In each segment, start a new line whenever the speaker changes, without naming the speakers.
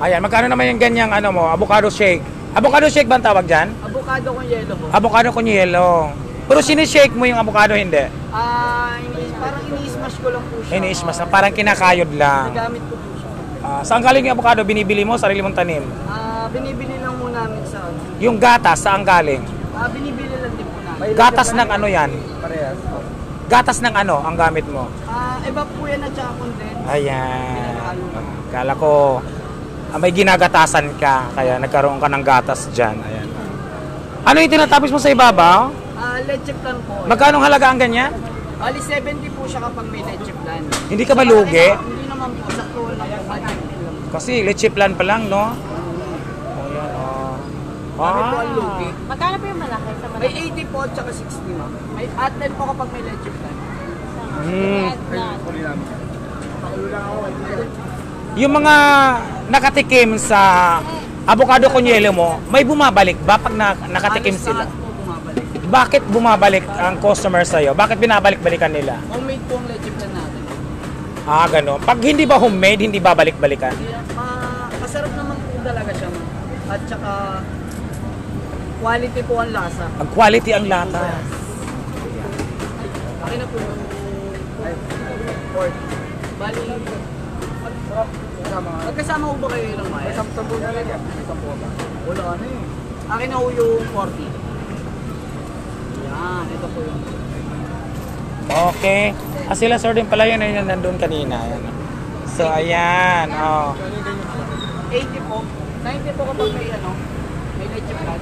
Ayan, magkano naman yung ganyang ano mo, avocado shake? Avocado shake ba ang tawag dyan?
Avocado con yelo po.
Avocado con yelo. Pero sinishake mo yung avocado, hindi?
Parang ini-smash ko lang po siya.
Ini-smash na, parang kinakayod lang.
Nagamit ko po siya.
Saan galing yung avocado? Binibili mo? Sarili mong tanim?
Binibili lang mo namin sa...
Yung gatas, saan galing?
Binibili lang din po namin.
Gatas ng ano yan?
Parehas.
Gatas ng ano ang gamit mo?
Iba po yan at saka condensed.
Ayan. Kala ko may ginagatasan ka, kaya nagkaroon ka ng gatas dyan. Ayan. Ano yung tinatapos mo sa ibabaw?
Leche plan po.
Magkano halaga ang ganyan?
Ali 70 po siya kapag may leche plan.
Hindi ka ba lugi?
Hindi naman po, sakto lang po.
Kasi leche plan pa lang, no? Ayan,
Kami po ang lugi.
Magkano po yung malaki sa malaki?
May 80 po at saka 60 ma'am. May at 10 po kapag may leche plan.
Yung mga nakatikim sa avocado con yelo mo, may bumabalik ba pag nakatikim sila?
Po bumabalik.
Bakit bumabalik ang customer sa'yo? Bakit binabalik-balikan nila?
Homemade po ang leche plan natin.
Gano'n. Pag hindi ba homemade, hindi babalik-balikan?
Masarap naman po talaga siya ma'am. At saka quality po ang lasa.
Ang quality ang lata.
Akin na po yung pork. Bali, magkasama ko ba kayo ilang maya? May 10 na lang yan. Wala na eh. Akin na po yung 40. Yan, ito po yung...
Okay. Sila sir din pala yun yung nandun kanina. Ayan. So, ayan.
80 po. 90 po kapag may ano, may leche plan.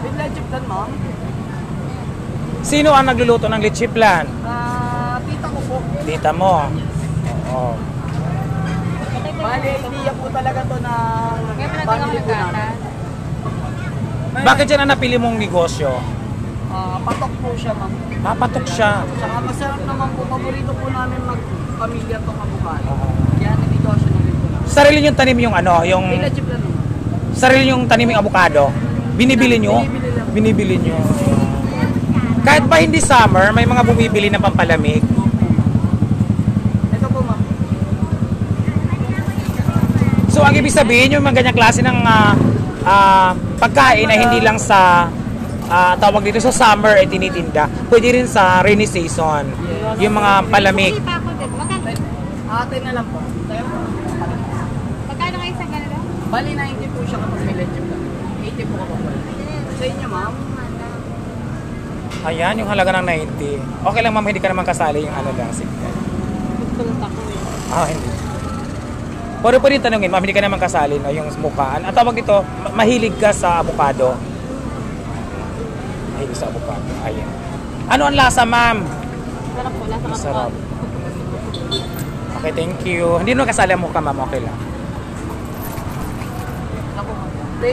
May leche plan, ma'am.
Sino ang nagluluto ng leche plan?
Tita ko po.
Tita mo. Oo.
Bali, idea po talaga to ng family po namin.
Bakit yan ang napili mong negosyo?
Patok po siya, ma'am.
Papatok siya.
Tsaka masarap naman po. Paborito po namin mag-pamilya tong avocado. Yan, negosyo na rin po namin.
Sarili yung tanim yung ano, yung...
May leche plan naman.
Sarili yung tanim yung avocado. Binibili nyo?
Binibili lang.
Binibili nyo. Kahit pa hindi summer, may mga bumibili ng pampalamig.
Ito po, ma'am.
So, ang ibig sabihin, yung mga ganyang klase ng pagkain na hindi lang sa tawag dito sa summer ay tinitinda. Pwede rin sa rainy season. Yung mga palamig.
Hindi pa ako din. Magkano?
Atin na lang po. Tayo po.
Magkano kayo sa ganito?
Bali, 90 po siya kapag may leche plan. 80 po kapag wala. Sa inyo, ma'am.
Ayan, yung halaga ng 90. Okay lang ma'am, hindi ka naman kasali yung ano lang. Sige.
Tutulot ako eh.
Hindi. Pero pwede tanungin, ma'am, hindi ka naman kasali no, yung mukhaan. At tawag dito, mahilig ka sa avocado. Mahilig sa avocado. Ayan. Ano ang lasa, ma'am?
Sarap po. Lasa
Masarap. Okay, thank you. Hindi naman kasali ang mukha, ma'am. Okay lang.